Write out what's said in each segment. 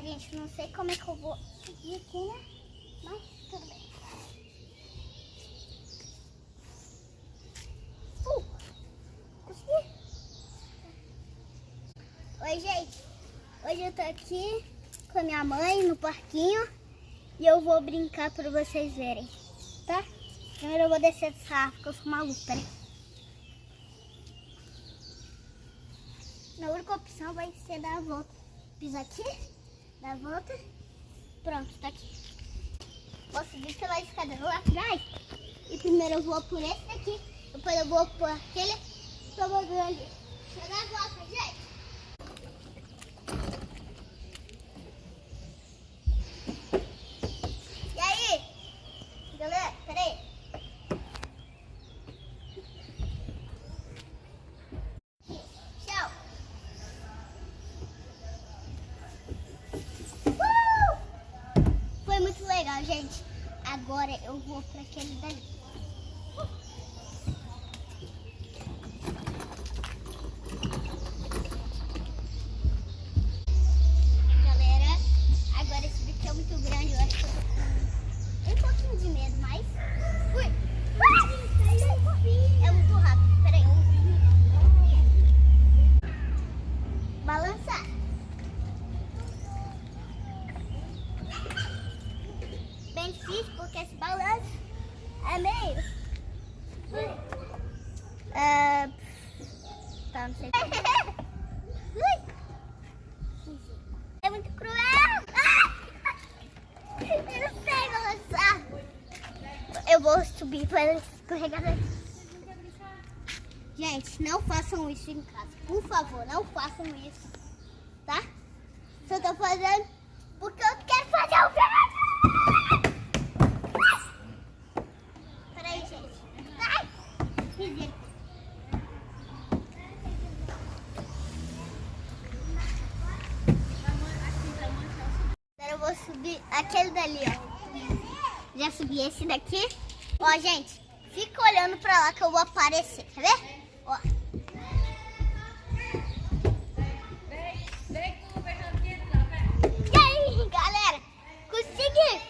gente, não sei como é que eu vou seguir aqui, né? Mas tudo bem. Consegui. Oi, gente. Hoje eu tô aqui com a minha mãe no parquinho e eu vou brincar pra vocês verem, tá? Primeiro eu vou descer dessa árvore, porque eu sou maluca, né? A única opção vai ser dar a volta. Pisar aqui, dar a volta. Pronto, tá aqui. Vou subir pela escada lá atrás. E primeiro eu vou por esse daqui. Depois eu vou por aquele tobogã ali. Deixa eu dar a volta, gente. E aí? Galera, peraí. Tchau. Foi muito legal, gente. Agora eu vou para aquele dali. Galera, agora esse bicho é muito grande. Eu acho que eu tô com um pouquinho de medo, mas fui. É muito rápido. Peraí. Balançar. Bem difícil porque esse balanço é meio. Tá, não sei. É muito cruel. Eu não sei balançar. Eu vou subir para escorregar. Gente, não façam isso em casa. Por favor, não façam isso. Tá? Só tô fazendo porque eu quero fazer o vídeo. Peraí, gente. Ai! Agora eu vou subir aquele dali, ó. Já subi esse daqui. Ó, gente, fica olhando pra lá que eu vou aparecer. Quer ver? Ó. E aí, galera? Consegui!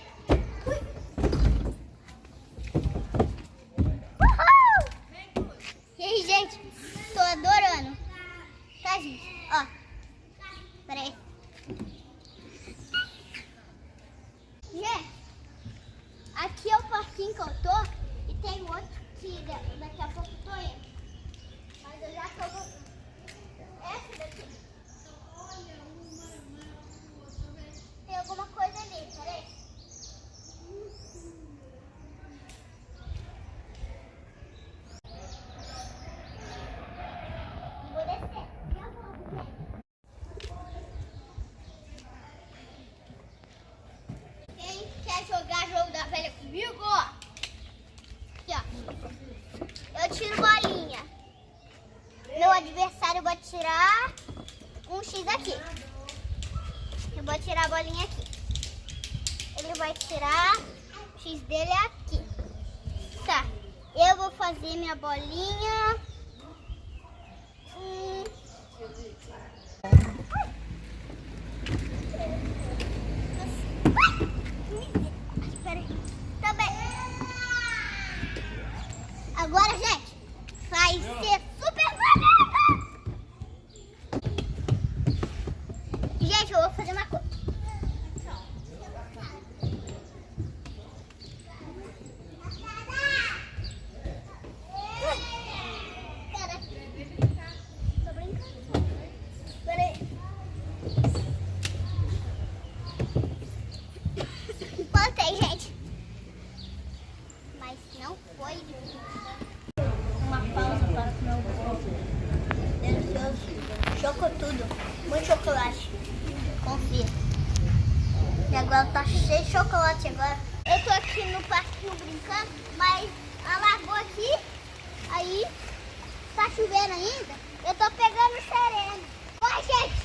Uhul! E aí, gente? Tô adorando. Tá, gente? Ó. Pera aí. Gente, aqui é o parquinho que eu tô. E tem outro que daqui a pouco eu tô indo. Mas eu já tô... Essa daqui. Tem alguma coisa ali, peraí. Vou descer. Já volto, gente. Quem quer jogar jogo da velha comigo? Aqui, ó. Eu tiro bolinha. Meu adversário vai tirar um X aqui. Eu vou tirar a bolinha aqui. Ele vai tirar o X dele aqui. Tá. Eu vou fazer minha bolinha. Espera aí. Também. Agora, gente, vai ser super bonito. Gente, eu vou fazer uma coisa. Tô brincando. Peraí. Botei, gente. Mas não foi difícil. Uma pausa para comer o bolo. Delicioso. Chocotudo. Muito chocolate. Confia. E agora tá cheio de chocolate agora. Eu tô aqui no parquinho brincando, mas alagou aqui. Aí tá chovendo ainda. Eu tô pegando sereno. Vai, gente!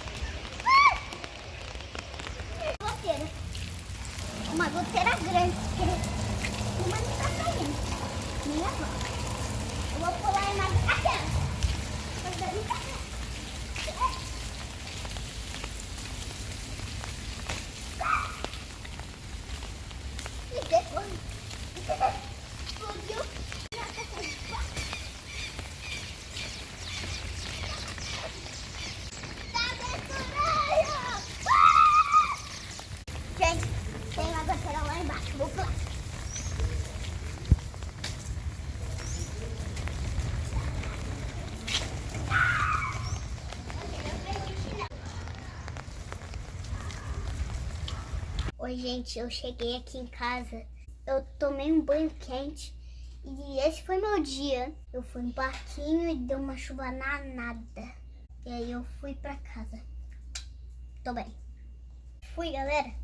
Goteira. Uma goteira grande. Uma não tá caindo. Minha avó. Eu vou pular na aquela. Mas daí tá. Oi, gente, eu cheguei aqui em casa, eu tomei um banho quente e esse foi meu dia. Eu fui no parquinho e deu uma chuva danada. E aí eu fui pra casa. Tô bem. Fui, galera.